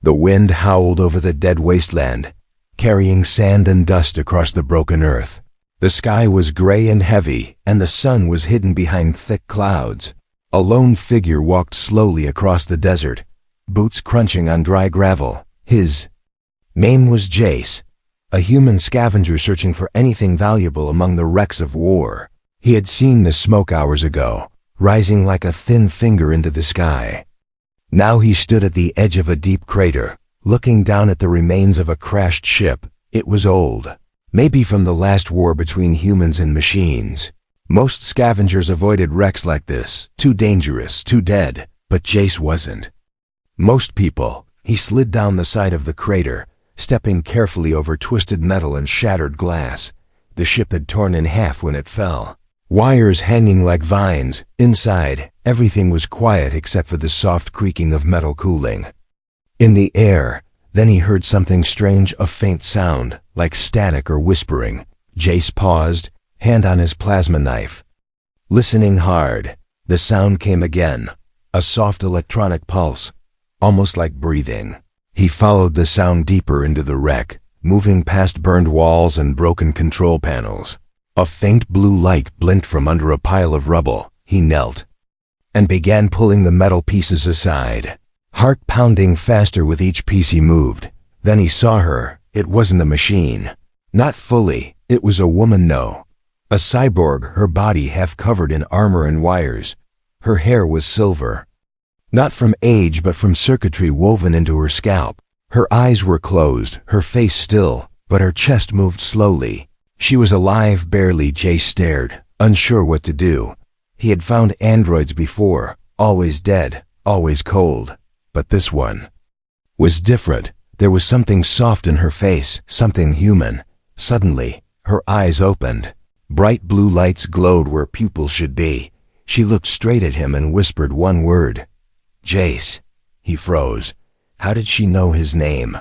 The wind howled over the dead wasteland, carrying sand and dust across the broken earth. The sky was gray and heavy, and the sun was hidden behind thick clouds. A lone figure walked slowly across the desert, boots crunching on dry gravel. His name was Jace, a human scavenger searching for anything valuable among the wrecks of war. He had seen the smoke hours ago, rising like a thin finger into the sky. Now he stood at the edge of a deep crater, looking down at the remains of a crashed ship. It was old, maybe from the last war between humans and machines. Most scavengers avoided wrecks like this, too dangerous, too dead, but Jace wasn't. Most people. He slid down the side of the crater, stepping carefully over twisted metal and shattered glass. The ship had torn in half when it fell. Wires hanging like vines. Inside, everything was quiet except for the soft creaking of metal cooling. In the air, then he heard something strange, a faint sound, like static or whispering. Jace paused, hand on his plasma knife. Listening hard, the sound came again, a soft electronic pulse, almost like breathing. He followed the sound deeper into the wreck, moving past burned walls and broken control panels. A faint blue light blinked from under a pile of rubble. He knelt and began pulling the metal pieces aside, heart pounding faster with each piece he moved. Then he saw her. It wasn't a machine. Not fully. It was a woman, no. A cyborg, her body half covered in armor and wires. Her hair was silver. Not from age, but from circuitry woven into her scalp. Her eyes were closed, her face still, but her chest moved slowly. She was alive, barely. Jace stared, unsure what to do. He had found androids before, always dead, always cold. But this one was different. There was something soft in her face, something human. Suddenly, her eyes opened. Bright blue lights glowed where pupils should be. She looked straight at him and whispered one word. Jace. He froze. How did she know his name?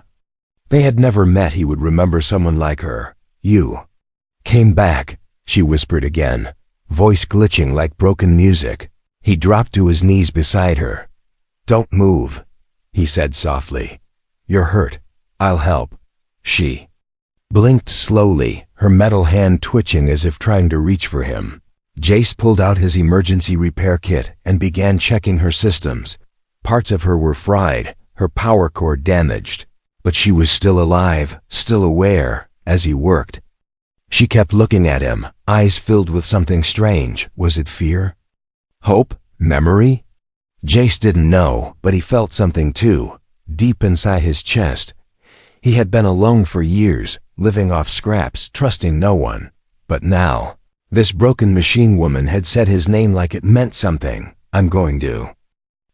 They had never met. He would remember someone like her. You came back, she whispered again, voice glitching like broken music. He dropped to his knees beside her. Don't move, he said softly. You're hurt. I'll help. She blinked slowly, her metal hand twitching as if trying to reach for him. Jace pulled out his emergency repair kit and began checking her systems. Parts of her were fried, her power cord damaged. But she was still alive, still aware, as he worked. She kept looking at him, eyes filled with something strange. Was it fear? Hope? Memory? Jace didn't know, but he felt something too, deep inside his chest. He had been alone for years, living off scraps, trusting no one. But now, this broken machine woman had said his name like it meant something. I'm going to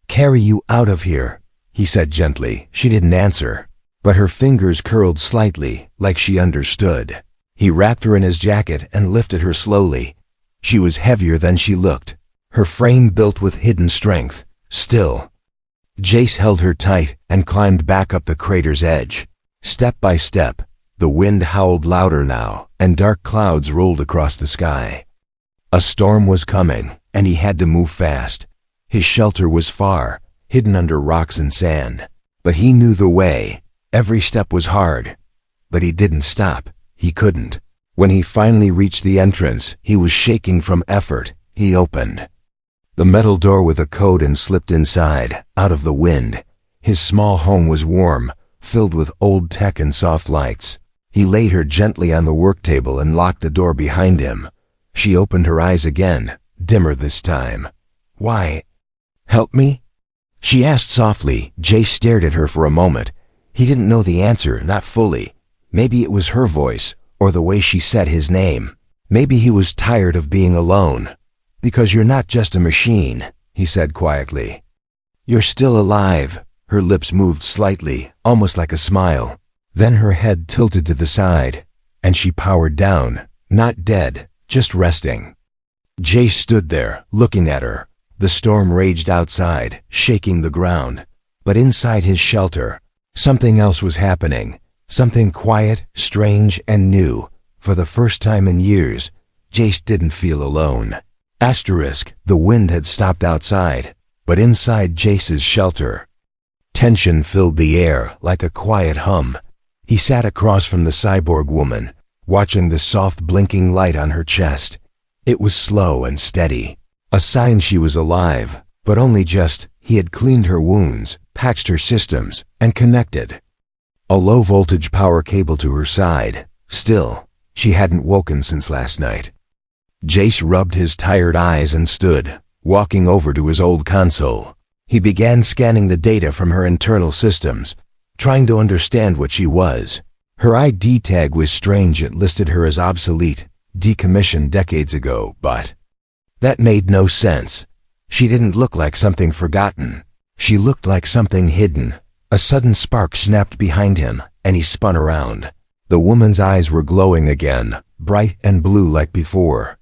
carry you out of here, he said gently. She didn't answer, but her fingers curled slightly, like she understood. He wrapped her in his jacket and lifted her slowly. She was heavier than she looked, her frame built with hidden strength. Still, Jace held her tight and climbed back up the crater's edge. Step by step, the wind howled louder now, and dark clouds rolled across the sky. A storm was coming, and he had to move fast. His shelter was far, hidden under rocks and sand. But he knew the way. Every step was hard. But he didn't stop. He couldn't. When he finally reached the entrance, he was shaking from effort. He opened the metal door with a code and slipped inside, out of the wind. His small home was warm, filled with old tech and soft lights. He laid her gently on the work table and locked the door behind him. She opened her eyes again, dimmer this time. Why? Help me? She asked softly. Jace stared at her for a moment. He didn't know the answer, not fully. Maybe it was her voice, or the way she said his name. Maybe he was tired of being alone. Because you're not just a machine, he said quietly. You're still alive. Her lips moved slightly, almost like a smile. Then her head tilted to the side, and she powered down, not dead, just resting. Jace stood there, looking at her. The storm raged outside, shaking the ground. But inside his shelter, something else was happening. Something quiet, strange, and new. For the first time in years, Jace didn't feel alone. The wind had stopped outside, but inside Jace's shelter, Tension filled the air like a quiet hum. He sat across from the cyborg woman, watching the soft blinking light on her chest. It was slow and steady, a sign she was alive, but only just. He had cleaned her wounds, patched her systems, and connected a low-voltage power cable to her side. Still, she hadn't woken since last night. Jace rubbed his tired eyes and stood, walking over to his old console. He began scanning the data from her internal systems, trying to understand what she was. Her ID tag was strange. It listed her as obsolete, decommissioned decades ago, but that made no sense. She didn't look like something forgotten. She looked like something hidden. A sudden spark snapped behind him, and he spun around. The woman's eyes were glowing again, bright and blue like before.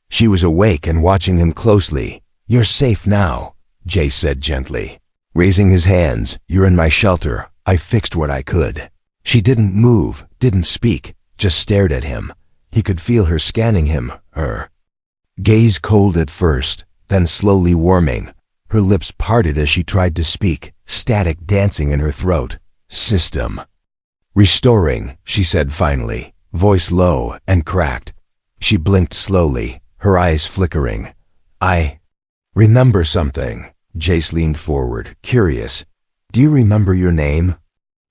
She was awake and watching him closely. "You're safe now," Jace said gently, raising his hands. "You're in my shelter. I fixed what I could." She didn't move, didn't speak, just stared at him. He could feel her scanning him, her gaze cold at first, then slowly warming. Her lips parted as she tried to speak, static dancing in her throat. "System restoring," she said finally, voice low and cracked. She blinked slowly, her eyes flickering. "I remember something." Jace leaned forward, curious. "Do you remember your name?"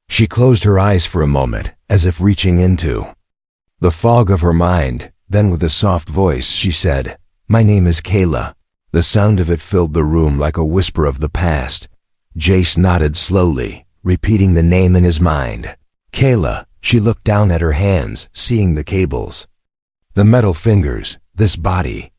She closed her eyes for a moment, as if reaching into the fog of her mind. Then with a soft voice she said, "My name is Kayla." The sound of it filled the room like a whisper of the past. Jace nodded slowly, repeating the name in his mind. "Kayla." She looked down at her hands, seeing the cables, the metal fingers, this body.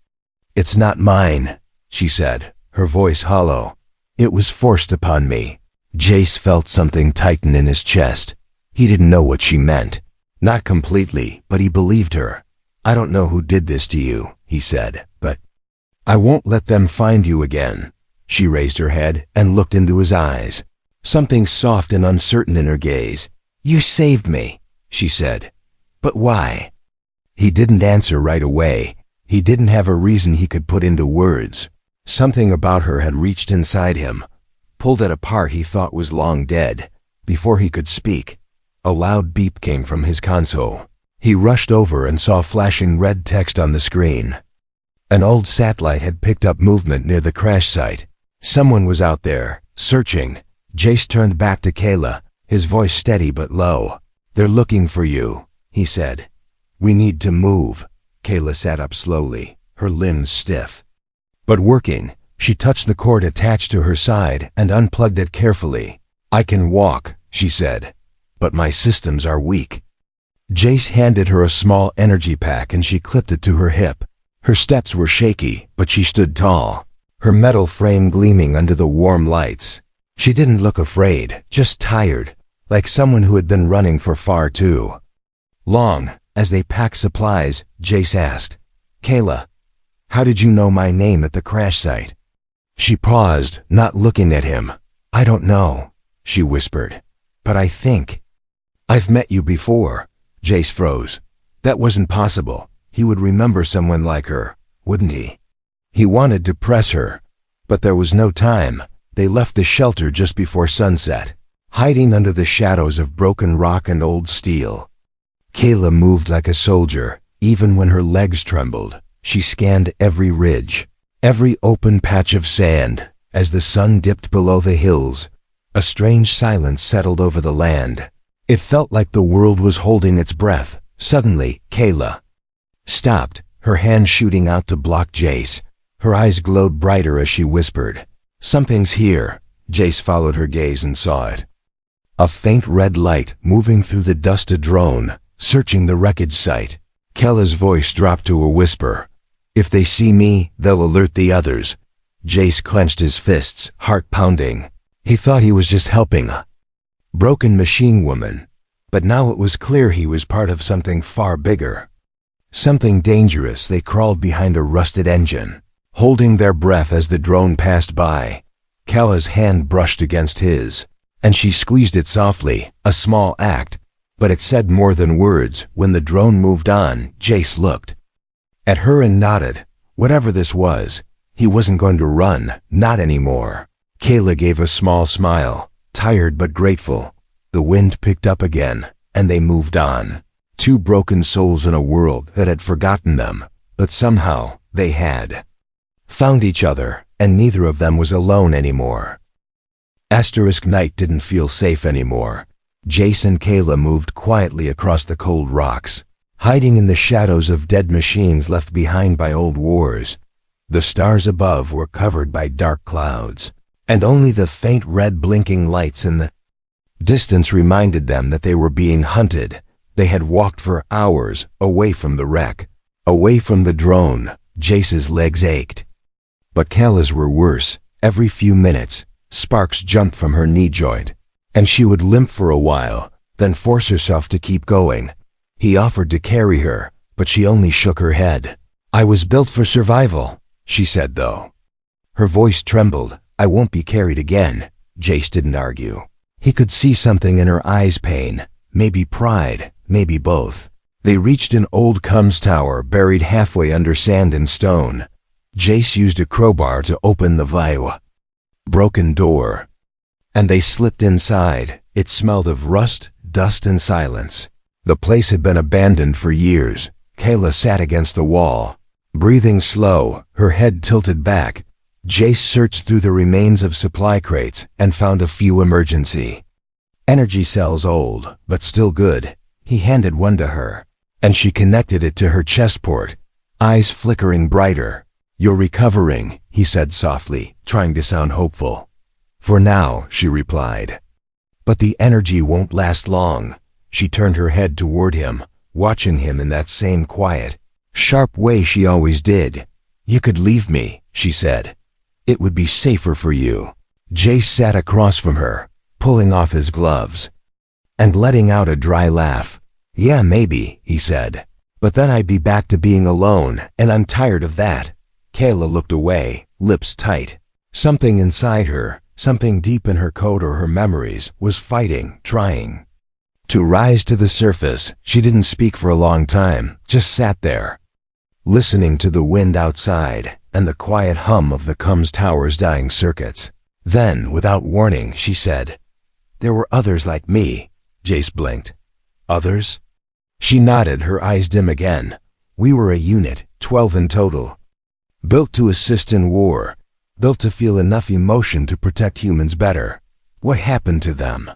"It's not mine," she said, her voice hollow. "It was forced upon me." Jace felt something tighten in his chest. He didn't know what she meant. Not completely, but he believed her. "I don't know who did this to you," he said, "but I won't let them find you again." She raised her head and looked into his eyes, something soft and uncertain in her gaze. "You saved me," she said. "But why?" He didn't answer right away. He didn't have a reason he could put into words. Something about her had reached inside him, pulled at a part he thought was long dead. Before he could speak, a loud beep came from his console. He rushed over and saw flashing red text on the screen. An old satellite had picked up movement near the crash site. Someone was out there, searching. Jace turned back to Kayla, his voice steady but low. "They're looking for you," he said. "We need to move." Kayla sat up slowly, her limbs stiff, but working. She touched the cord attached to her side and unplugged it carefully. "I can walk," she said, "but my systems are weak." Jace handed her a small energy pack and she clipped it to her hip. Her steps were shaky, but she stood tall, her metal frame gleaming under the warm lights. She didn't look afraid, just tired, like someone who had been running for far too long. As they packed supplies, Jace asked, "Kayla, how did you know my name at the crash site?" She paused, not looking at him. "I don't know," she whispered, "but I think I've met you before." Jace froze. That wasn't possible. He would remember someone like her, wouldn't he? He wanted to press her, but there was no time. They left the shelter just before sunset, hiding under the shadows of broken rock and old steel. Kayla moved like a soldier, even when her legs trembled. She scanned every ridge, every open patch of sand. As the sun dipped below the hills, a strange silence settled over the land. It felt like the world was holding its breath. Suddenly, Kayla stopped, her hand shooting out to block Jace. Her eyes glowed brighter as she whispered, "Something's here." Jace followed her gaze and saw it. A faint red light moving through the dusted drone, searching the wreckage site. Kayla's voice dropped to a whisper. "If they see me, they'll alert the others." Jace clenched his fists, heart pounding. He thought he was just helping a broken machine woman, but now it was clear he was part of something far bigger. Something dangerous. They crawled behind a rusted engine, holding their breath as the drone passed by. Kayla's hand brushed against his, and she squeezed it softly, a small act, but it said more than words. When the drone moved on, Jace looked at her and nodded. Whatever this was, he wasn't going to run, not anymore. Kayla gave a small smile. Tired but grateful, the wind picked up again, and they moved on. Two broken souls in a world that had forgotten them, but somehow they had found each other, and neither of them was alone anymore. Asterisk night didn't feel safe anymore. Jace and Kayla moved quietly across the cold rocks, hiding in the shadows of dead machines left behind by old wars. The stars above were covered by dark clouds, and only the faint red blinking lights in the distance reminded them that they were being hunted. They had walked for hours away from the wreck, away from the drone. Jace's legs ached. But Kayla's were worse. Every few minutes, sparks jumped from her knee joint, and she would limp for a while, then force herself to keep going. He offered to carry her, but she only shook her head. "I was built for survival," she said though. Her voice trembled. "I won't be carried again." Jace didn't argue. He could see something in her eyes, pain, maybe pride, maybe both. They reached an old Cums tower buried halfway under sand and stone. Jace used a crowbar to open the broken door, and they slipped inside. It smelled of rust, dust, and silence. The place had been abandoned for years. Kayla sat against the wall, breathing slow, her head tilted back. Jace searched through the remains of supply crates and found a few emergency energy cells, old, but still good. He handed one to her, and she connected it to her chest port, eyes flickering brighter. "You're recovering," he said softly, trying to sound hopeful. "For now," she replied. "But the energy won't last long." She turned her head toward him, watching him in that same quiet, sharp way she always did. "You could leave me," she said. "It would be safer for you." Jace sat across from her, pulling off his gloves and letting out a dry laugh. "Yeah, maybe," he said. "But then I'd be back to being alone, and I'm tired of that." Kayla looked away, lips tight. Something inside her, something deep in her code or her memories, was fighting, trying to rise to the surface. She didn't speak for a long time, just sat there, listening to the wind outside and the quiet hum of the Cums tower's dying circuits. Then, without warning, she said, "There were others like me." Jace blinked. "Others?" She nodded, her eyes dim again. "We were a unit, 12 in total. Built to assist in war, built to feel enough emotion to protect humans better. What happened to them?"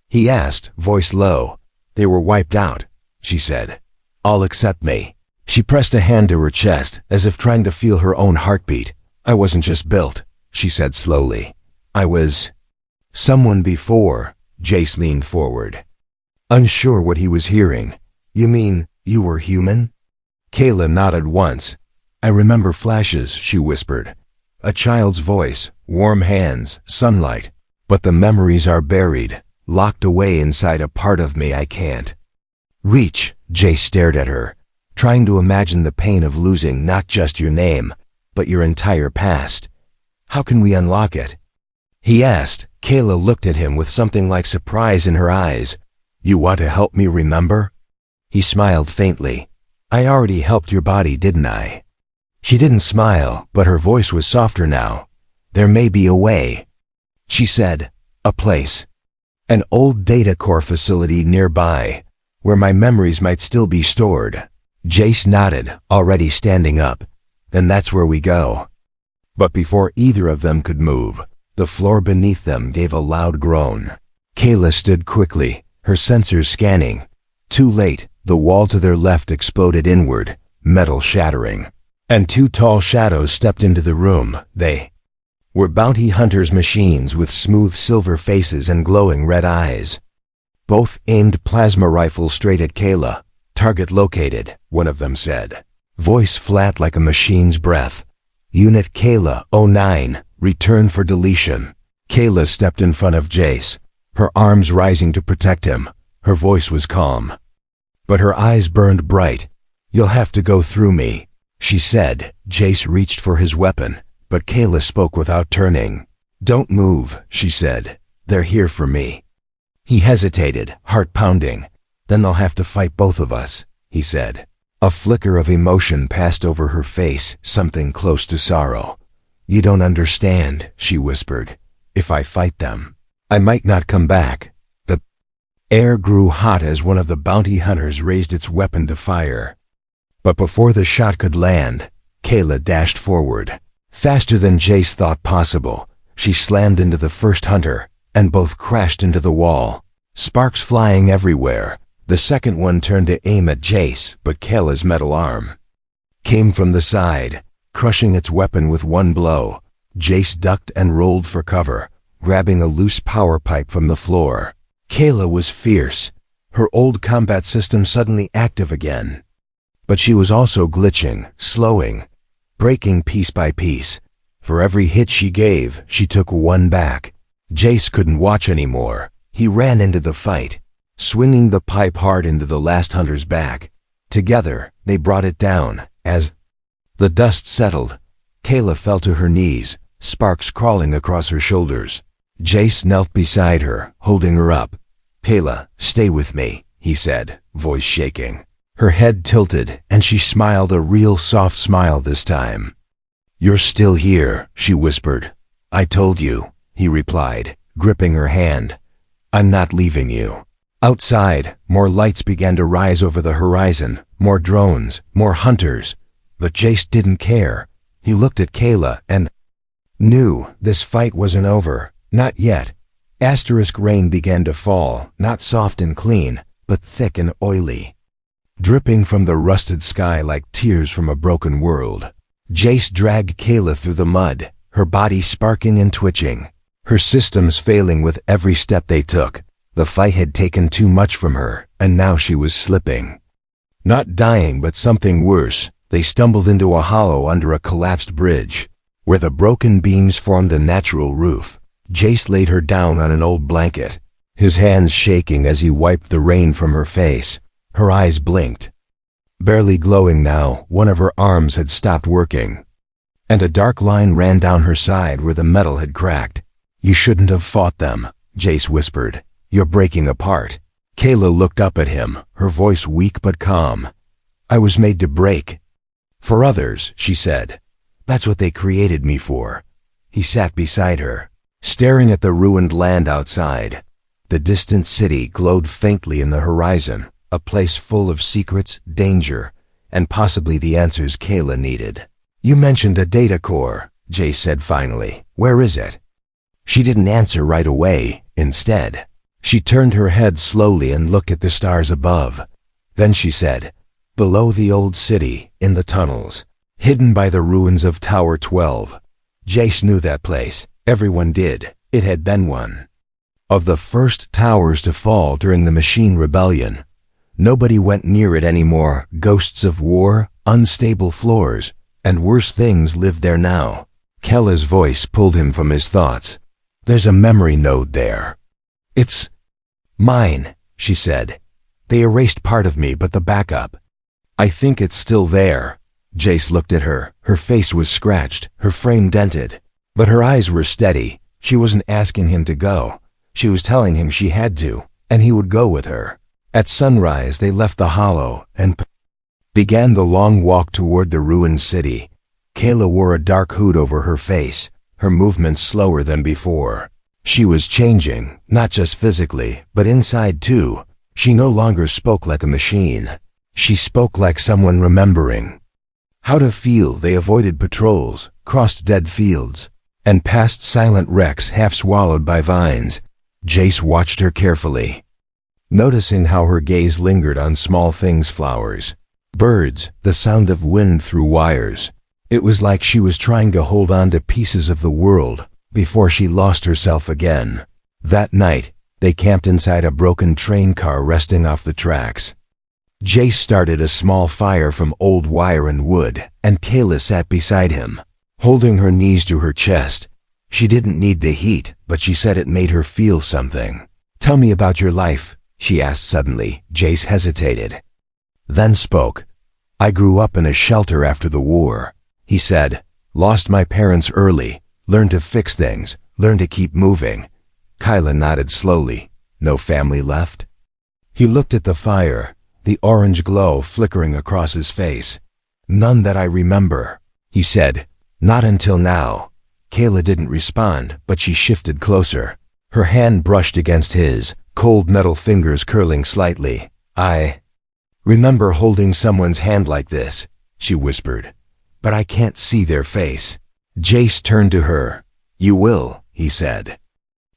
He asked, voice low. "They were wiped out," she said. "All except me." She pressed a hand to her chest, as if trying to feel her own heartbeat. "I wasn't just built," she said slowly. "I was someone before." Jace leaned forward, unsure what he was hearing. "You mean you were human?" Kayla nodded once. "I remember flashes," she whispered. "A child's voice, warm hands, sunlight. But the memories are buried, locked away inside a part of me I can't reach." Jace stared at her, trying to imagine the pain of losing not just your name, but your entire past. "How can we unlock it?" he asked. Kayla looked at him with something like surprise in her eyes. "You want to help me remember?" He smiled faintly. "I already helped your body, didn't I?" She didn't smile, but her voice was softer now. "There may be a way," she said. "A place. An old data core facility nearby, where my memories might still be stored." Jace nodded, already standing up. "Then that's where we go." But before either of them could move, the floor beneath them gave a loud groan. Kayla stood quickly, her sensors scanning. Too late, the wall to their left exploded inward, metal shattering, and two tall shadows stepped into the room. They were bounty hunters' machines with smooth silver faces and glowing red eyes. Both aimed plasma rifles straight at Kayla. "Target located," one of them said, voice flat like a machine's breath. "Unit Kayla 09, return for deletion." Kayla stepped in front of Jace, her arms rising to protect him. Her voice was calm, but her eyes burned bright. "You'll have to go through me," she said. Jace reached for his weapon, but Kayla spoke without turning. "Don't move," she said. "They're here for me." He hesitated, heart pounding. "Then they'll have to fight both of us," he said. A flicker of emotion passed over her face, something close to sorrow. "You don't understand," she whispered. "If I fight them, I might not come back. The air grew hot as one of the bounty hunters raised its weapon to fire. But before the shot could land, Kayla dashed forward. Faster than Jace thought possible, she slammed into the first hunter, and both crashed into the wall. Sparks flying everywhere. The second one turned to aim at Jace, but Kayla's metal arm came from the side, crushing its weapon with one blow. Jace ducked and rolled for cover, grabbing a loose power pipe from the floor. Kayla was fierce, her old combat system suddenly active again. But she was also glitching, slowing, breaking piece by piece. For every hit she gave, she took one back. Jace couldn't watch anymore. He ran into the fight, swinging the pipe hard into the last hunter's back. Together, they brought it down. As the dust settled, Kayla fell to her knees, sparks crawling across her shoulders. Jace knelt beside her, holding her up. "Kayla, stay with me," he said, voice shaking. Her head tilted, and she smiled, a real soft smile this time. "You're still here," she whispered. "I told you," he replied, gripping her hand. "I'm not leaving you." Outside, more lights began to rise over the horizon, more drones, more hunters. But Jace didn't care. He looked at Kayla and knew this fight wasn't over. Not yet. Asterisk rain began to fall, not soft and clean, but thick and oily, dripping from the rusted sky like tears from a broken world. Jace dragged Kayla through the mud, her body sparking and twitching, her systems failing with every step they took. The fight had taken too much from her, and now she was slipping. Not dying, but something worse. They stumbled into a hollow under a collapsed bridge, where the broken beams formed a natural roof. Jace laid her down on an old blanket, his hands shaking as he wiped the rain from her face. Her eyes blinked. Barely glowing now, one of her arms had stopped working, and a dark line ran down her side where the metal had cracked. "You shouldn't have fought them," Jace whispered. "You're breaking apart." Kayla looked up at him, her voice weak but calm. "I was made to break. For others," she said. "That's what they created me for." He sat beside her, staring at the ruined land outside. The distant city glowed faintly in the horizon, a place full of secrets, danger, and possibly the answers Kayla needed. "You mentioned a data core," Jace said finally. "Where is it?" She didn't answer right away. Instead, she turned her head slowly and looked at the stars above. Then she said, "Below the old city, in the tunnels, hidden by the ruins of Tower 12. Jace knew that place. Everyone did. It had been one of the first towers to fall during the Machine Rebellion. Nobody went near it anymore. Ghosts of war, unstable floors, and worse things lived there now." Kayla's voice pulled him from his thoughts. "There's a memory node there. It's mine," she said. "They erased part of me, but the backup. I think it's still there." Jace looked at her. Her face was scratched, her frame dented, but her eyes were steady. She wasn't asking him to go. She was telling him she had to, and he would go with her. At sunrise, they left the hollow and began the long walk toward the ruined city. Kayla wore a dark hood over her face, her movements slower than before. She was changing, not just physically, but inside too. She no longer spoke like a machine. She spoke like someone remembering how to feel. They avoided patrols, crossed dead fields, and passed silent wrecks half swallowed by vines. Jace watched her carefully, noticing how her gaze lingered on small things, flowers, birds, the sound of wind through wires. It was like she was trying to hold on to pieces of the world before she lost herself again. That night, they camped inside a broken train car resting off the tracks. Jace started a small fire from old wire and wood, and Kayla sat beside him, holding her knees to her chest. She didn't need the heat, but she said it made her feel something. "Tell me about your life," she asked suddenly. Jace hesitated, then spoke. "I grew up in a shelter after the war," he said. "Lost my parents early, learned to fix things, learned to keep moving." Kayla nodded slowly. "No family left?" He looked at the fire, the orange glow flickering across his face. "None that I remember," he said. "Not until now." Kayla didn't respond, but she shifted closer. Her hand brushed against his, cold metal fingers curling slightly. "I remember holding someone's hand like this," she whispered. "But I can't see their face." Jace turned to her. "You will," he said.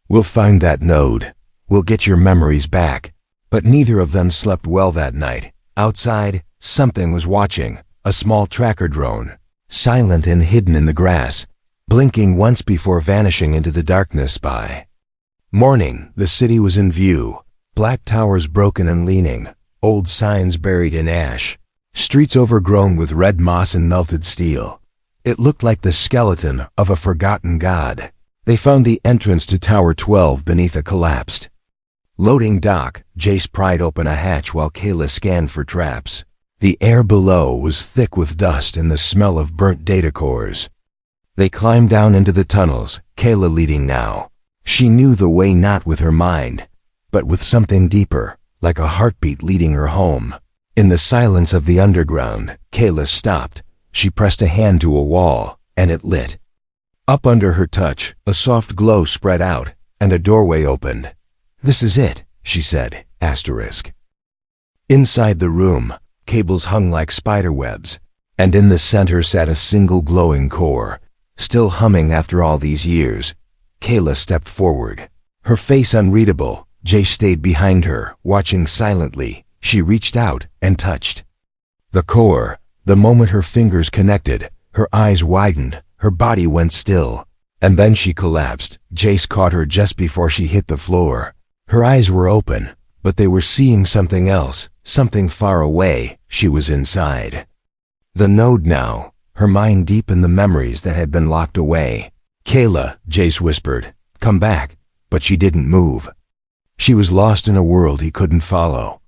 "We'll find that node. We'll get your memories back." But neither of them slept well that night. Outside, something was watching, a small tracker drone, silent and hidden in the grass, blinking once before vanishing into the darkness by morning. The city was in view, black towers broken and leaning, old signs buried in ash, streets overgrown with red moss and melted steel. It looked like the skeleton of a forgotten god. They found the entrance to Tower 12 beneath a collapsed loading dock. Jace pried open a hatch while Kayla scanned for traps. The air below was thick with dust and the smell of burnt data cores. They climbed down into the tunnels, Kayla leading now. She knew the way not with her mind, but with something deeper, like a heartbeat leading her home. In the silence of the underground, Kayla stopped. She pressed a hand to a wall, and it lit. Up under her touch, a soft glow spread out, and a doorway opened. "This is it," she said, asterisk. Inside the room, cables hung like spider webs, and in the center sat a single glowing core, still humming after all these years. Kayla stepped forward, her face unreadable. Jace stayed behind her, watching silently. She reached out and touched the core. The moment her fingers connected, her eyes widened, her body went still, and then she collapsed. Jace caught her just before she hit the floor. Her eyes were open, but they were seeing something else, something far away. She was inside the node now, her mind deep in the memories that had been locked away. "Kayla," Jace whispered, "come back." But she didn't move. She was lost in a world he couldn't follow,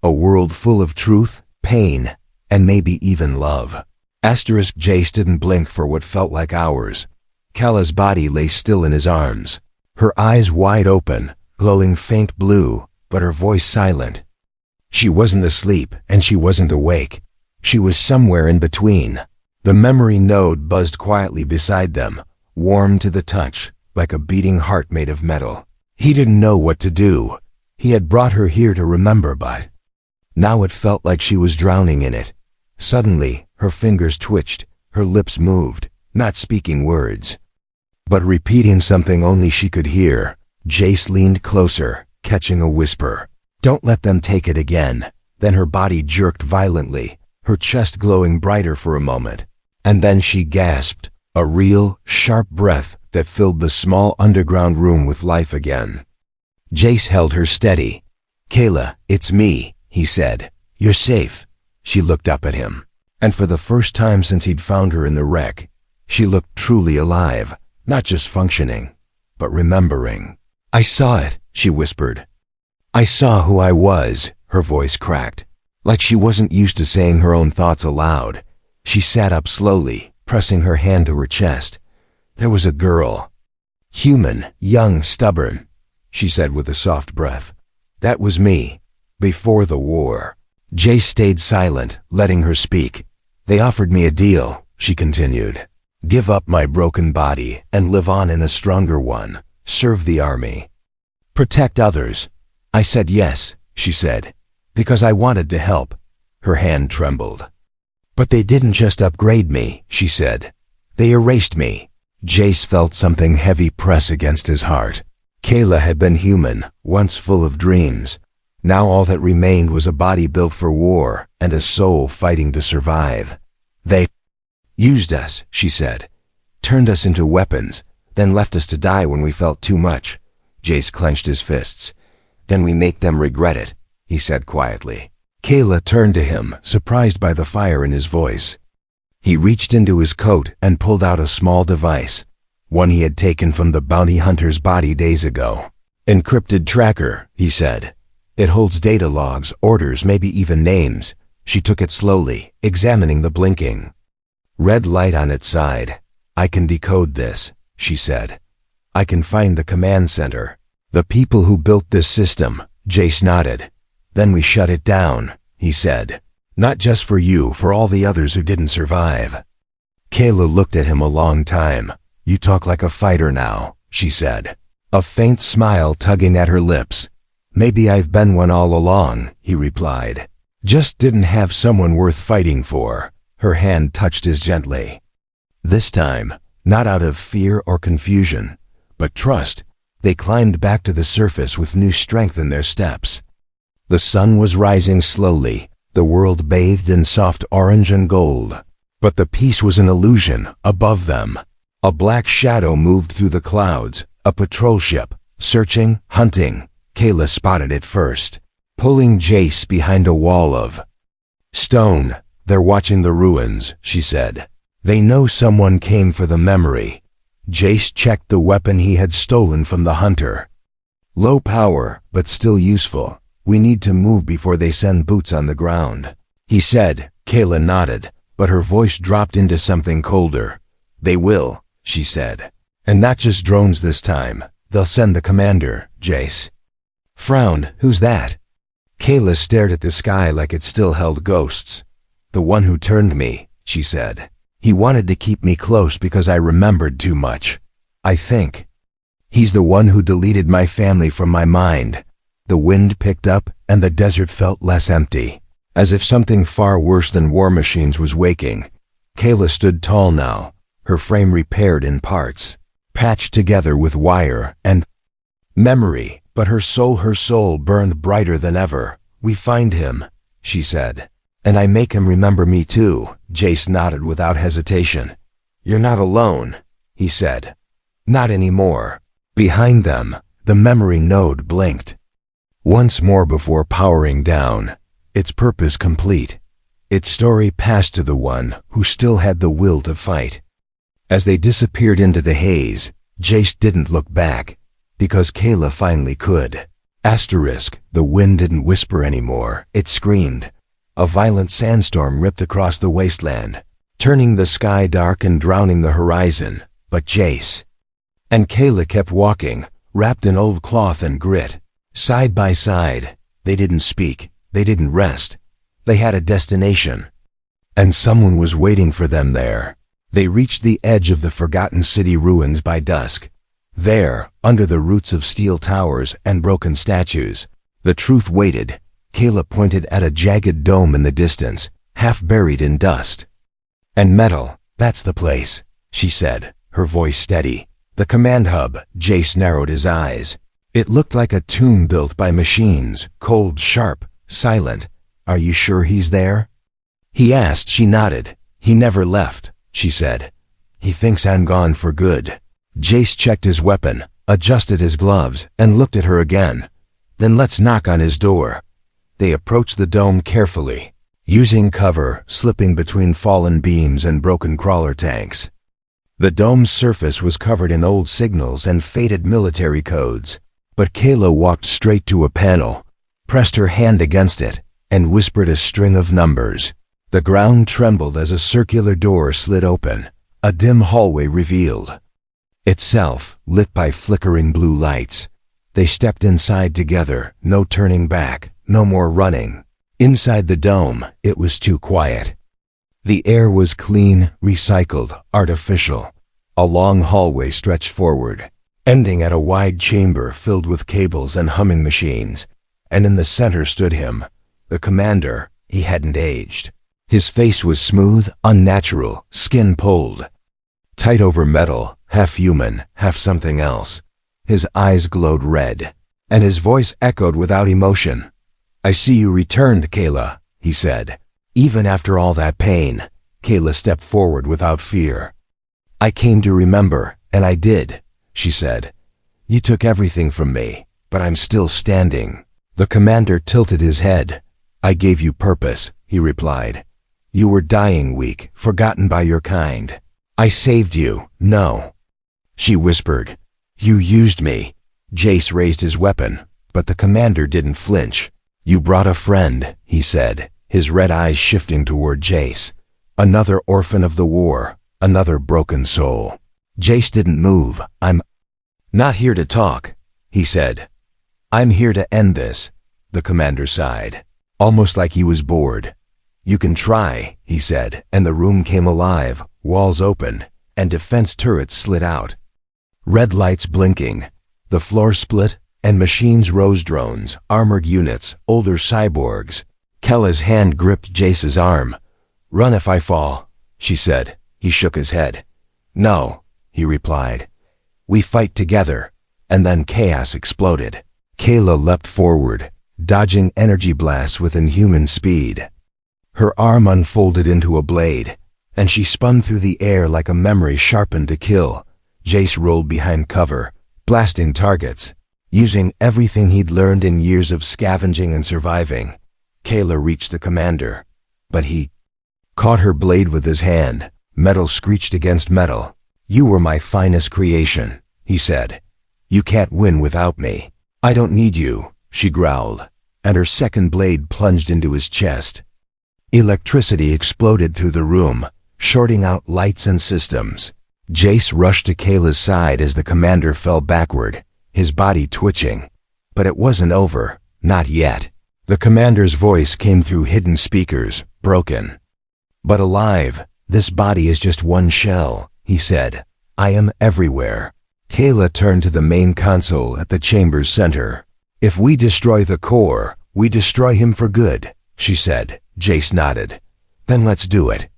a world full of truth, pain, and maybe even love. Asterisk. Jace didn't blink for what felt like hours. Kayla's body lay still in his arms, her eyes wide open, glowing faint blue, but her voice silent. She wasn't asleep, and she wasn't awake. She was somewhere in between. The memory node buzzed quietly beside them, warm to the touch, like a beating heart made of metal. He didn't know what to do. He had brought her here to remember, but now it felt like she was drowning in it. Suddenly, her fingers twitched, her lips moved, not speaking words, but repeating something only she could hear. Jace leaned closer, catching a whisper. "Don't let them take it again." Then her body jerked violently, her chest glowing brighter for a moment. And then she gasped, a real, sharp breath that filled the small underground room with life again. Jace held her steady. "Kayla, it's me," he said. "You're safe." She looked up at him, and for the first time since he'd found her in the wreck, she looked truly alive, not just functioning, but remembering. "I saw it," she whispered. "I saw who I was." Her voice cracked, like she wasn't used to saying her own thoughts aloud. She sat up slowly, pressing her hand to her chest. "There was a girl. Human, young, stubborn," she said with a soft breath. "That was me, before the war." Jay stayed silent, letting her speak. "They offered me a deal," she continued. "Give up my broken body and live on in a stronger one. Serve the army. Protect others." I said yes, she said, because I wanted to help. Her hand trembled. "But they didn't just upgrade me," she said. "They erased me." Jace felt something heavy press against his heart. Kayla had been human, once full of dreams. Now all that remained was a body built for war and a soul fighting to survive. "They used us," she said, "turned us into weapons, then left us to die when we felt too much." Jace clenched his fists. "Then we make them regret it," he said quietly. Kayla turned to him, surprised by the fire in his voice. He reached into his coat and pulled out a small device, one he had taken from the bounty hunter's body days ago. "Encrypted tracker," he said. "It holds data logs, orders, maybe even names." She took it slowly, examining the blinking red light on its side. "I can decode this," she said. "I can find the command center. The people who built this system." Jace nodded. "Then we shut it down," he said. "Not just for you, for all the others who didn't survive." Kayla looked at him a long time. "You talk like a fighter now," she said. a faint smile tugging at her lips. "Maybe I've been one all along," he replied. "Just didn't have someone worth fighting for." Her hand touched his gently. This time, not out of fear or confusion, but trust, they climbed back to the surface with new strength in their steps. The sun was rising slowly, the world bathed in soft orange and gold. But the peace was an illusion above them. A black shadow moved through the clouds, a patrol ship, searching, hunting. Kayla spotted it first, pulling Jace behind a wall of stone. "They're watching the ruins," she said. "They know someone came for the memory." Jace checked the weapon he had stolen from the hunter. "Low power, but still useful. We need to move before they send boots on the ground," he said. Kayla nodded, but her voice dropped into something colder. "They will," she said. "And not just drones this time. They'll send the commander." Jace frowned. "Who's that?" Kayla stared at the sky like it still held ghosts. "The one who turned me," she said. "He wanted to keep me close because I remembered too much. I think. He's the one who deleted my family from my mind." The wind picked up and the desert felt less empty, as if something far worse than war machines was waking. Kayla stood tall now, her frame repaired in parts, patched together with wire and memory, but her soul burned brighter than ever. "We find him," she said. "And I make him remember me too." Jace nodded without hesitation. "You're not alone," he said. "Not anymore." Behind them, the memory node blinked once more before powering down, its purpose complete. Its story passed to the one who still had the will to fight. As they disappeared into the haze, Jace didn't look back, because Kayla finally could. The wind didn't whisper anymore, it screamed. A violent sandstorm ripped across the wasteland, turning the sky dark and drowning the horizon. But Jace and Kayla kept walking, wrapped in old cloth and grit. Side by side, they didn't speak, they didn't rest. They had a destination, and someone was waiting for them there. They reached the edge of the forgotten city ruins by dusk. There, under the roots of steel towers and broken statues, the truth waited. Kayla pointed at a jagged dome in the distance, half buried in dust and metal. "That's the place," she said, her voice steady. "The command hub." Jace narrowed his eyes. It looked like a tomb built by machines, cold, sharp, silent. "Are you sure he's there?" he asked. She nodded. "He never left," she said. "He thinks I'm gone for good." Jace checked his weapon, adjusted his gloves, and looked at her again. "Then let's knock on his door." They approached the dome carefully, using cover, slipping between fallen beams and broken crawler tanks. The dome's surface was covered in old signals and faded military codes. But Kayla walked straight to a panel, pressed her hand against it, and whispered a string of numbers. The ground trembled as a circular door slid open, a dim hallway revealed itself, lit by flickering blue lights. They stepped inside together, no turning back, no more running. Inside the dome, it was too quiet. The air was clean, recycled, artificial. A long hallway stretched forward, ending at a wide chamber filled with cables and humming machines, and in the center stood him, the commander. He hadn't aged. His face was smooth, unnatural, skin pulled tight over metal, half human, half something else. His eyes glowed red, and his voice echoed without emotion. "I see you returned, Kayla," he said. "Even after all that pain." Kayla stepped forward without fear. "I came to remember, and I did," she said. "You took everything from me, but I'm still standing." The commander tilted his head. "I gave you purpose," he replied. "You were dying weak, forgotten by your kind. I saved you." "No," she whispered. "You used me." Jace raised his weapon, but the commander didn't flinch. "You brought a friend," he said, his red eyes shifting toward Jace. "Another orphan of the war, another broken soul." Jace didn't move. "I'm not here to talk," he said. "I'm here to end this." The commander sighed, almost like he was bored. "You can try," he said, and the room came alive, walls opened, and defense turrets slid out. Red lights blinking. The floor split, and machines rose, drones, armored units, older cyborgs. Kella's hand gripped Jace's arm. "Run if I fall," she said. He shook his head. "No," he replied. "We fight together." And then chaos exploded. Kayla leapt forward, dodging energy blasts with inhuman speed. Her arm unfolded into a blade, and she spun through the air like a memory sharpened to kill. Jace rolled behind cover, blasting targets, using everything he'd learned in years of scavenging and surviving. Kayla reached the commander, but he caught her blade with his hand. Metal screeched against metal. "You were my finest creation," he said. "You can't win without me." "I don't need you," she growled, and her second blade plunged into his chest. Electricity exploded through the room, shorting out lights and systems. Jace rushed to Kayla's side as the commander fell backward, his body twitching. But it wasn't over, not yet. The commander's voice came through hidden speakers, broken. "But alive, this body is just one shell," he said. "I am everywhere." Kayla turned to the main console at the chamber's center. "If we destroy the core, we destroy him for good," she said. Jace nodded. "Then let's do it."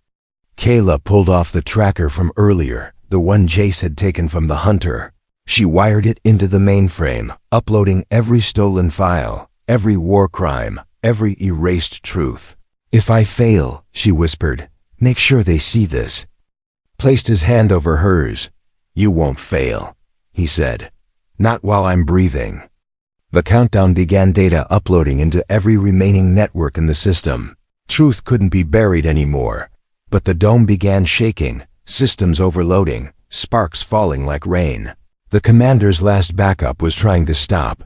Kayla pulled off the tracker from earlier, the one Jace had taken from the hunter. She wired it into the mainframe, uploading every stolen file, every war crime, every erased truth. "If I fail," she whispered, "make sure they see this." Placed his hand over hers. "You won't fail," he said. "Not while I'm breathing." The countdown began, data uploading into every remaining network in the system. Truth couldn't be buried anymore. But the dome began shaking, systems overloading, sparks falling like rain. The commander's last backup was trying to stop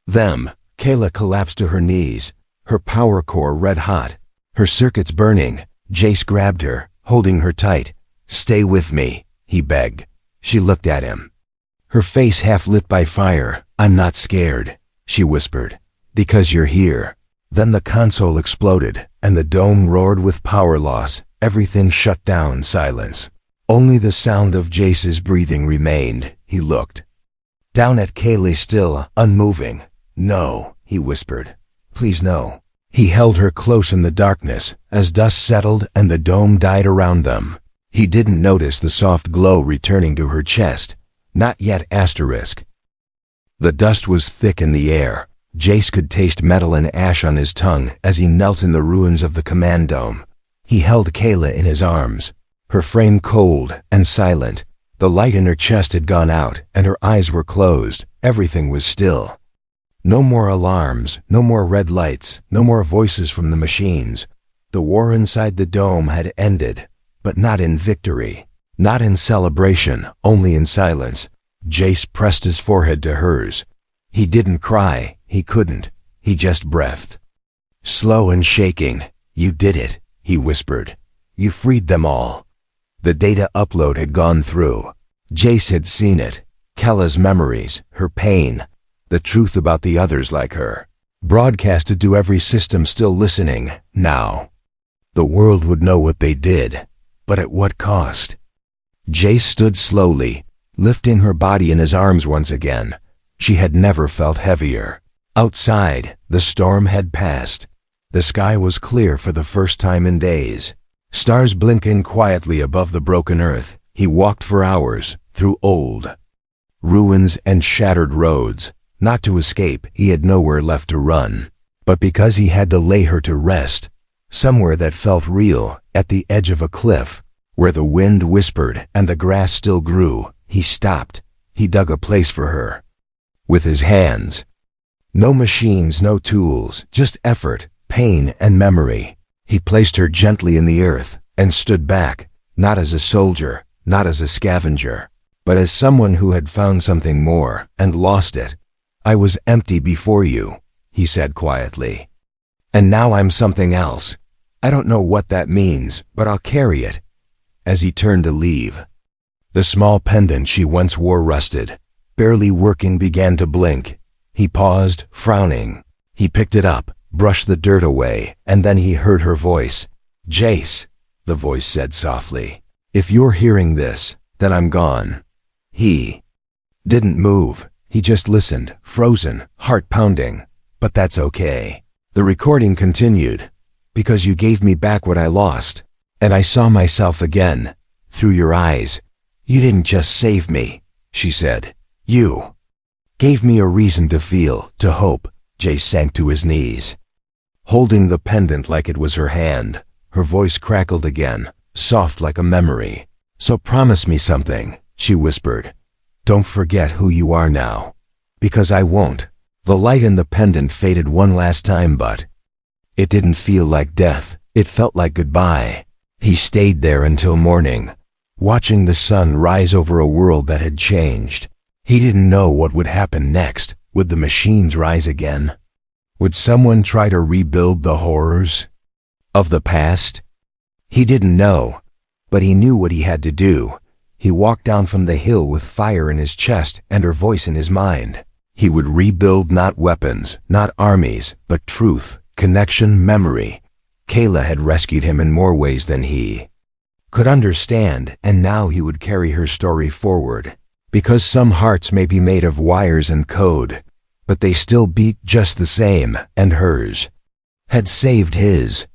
them. Kayla collapsed to her knees, her power core red hot, her circuits burning. Jace grabbed her, holding her tight. "Stay with me," he begged. She looked at him, her face half lit by fire. "I'm not scared," she whispered, "because you're here." Then the console exploded, and the dome roared with power loss. Everything shut down, silence. Only the sound of Jace's breathing remained. He looked down at Kayla, still, unmoving. "No," he whispered. "Please no." He held her close in the darkness as dust settled and the dome died around them. He didn't notice the soft glow returning to her chest. Not yet, asterisk. The dust was thick in the air. Jace could taste metal and ash on his tongue as he knelt in the ruins of the command dome. He held Kayla in his arms, her frame cold and silent. The light in her chest had gone out, and her eyes were closed. Everything was still. No more alarms, no more red lights, no more voices from the machines. The war inside the dome had ended, but not in victory, not in celebration, only in silence. Jace pressed his forehead to hers. He didn't cry, he couldn't, he just breathed. Slow and shaking. "You did it," he whispered. "You freed them all." The data upload had gone through. Jace had seen it. Kella's memories, her pain, the truth about the others like her. Broadcasted to every system still listening, now. The world would know what they did, but at what cost? Jace stood slowly, lifting her body in his arms once again. She had never felt heavier. Outside, the storm had passed. The sky was clear for the first time in days. Stars blinking quietly above the broken earth. He walked for hours, through old ruins and shattered roads. Not to escape, he had nowhere left to run. But because he had to lay her to rest, somewhere that felt real, at the edge of a cliff, where the wind whispered and the grass still grew, he stopped. He dug a place for her. With his hands. No machines, no tools, just effort, pain, and memory. He placed her gently in the earth and stood back, not as a soldier, not as a scavenger, but as someone who had found something more and lost it. "I was empty before you," he said quietly. "And now I'm something else. I don't know what that means, but I'll carry it." As he turned to leave, the small pendant she once wore rusted, barely working, began to blink. He paused, frowning. He picked it up, brushed the dirt away, and then he heard her voice. "Jace," the voice said softly, "if you're hearing this, then I'm gone." He didn't move. He just listened, frozen, heart pounding. But that's okay. The recording continued. Because you gave me back what I lost. And I saw myself again. Through your eyes. You didn't just save me, she said. You gave me a reason to feel, to hope. Jay sank to his knees. Holding the pendant like it was her hand, her voice crackled again, soft like a memory. So promise me something, she whispered. Don't forget who you are now. Because I won't. The light in the pendant faded one last time, but it didn't feel like death. It felt like goodbye. He stayed there until morning, watching the sun rise over a world that had changed. He didn't know what would happen next. Would the machines rise again? Would someone try to rebuild the horrors of the past? He didn't know, but he knew what he had to do. He walked down from the hill with fire in his chest and her voice in his mind. He would rebuild not weapons, not armies, but truth, connection, memory. Kayla had rescued him in more ways than he could understand, and now he would carry her story forward. Because some hearts may be made of wires and code, but they still beat just the same, and hers had saved his.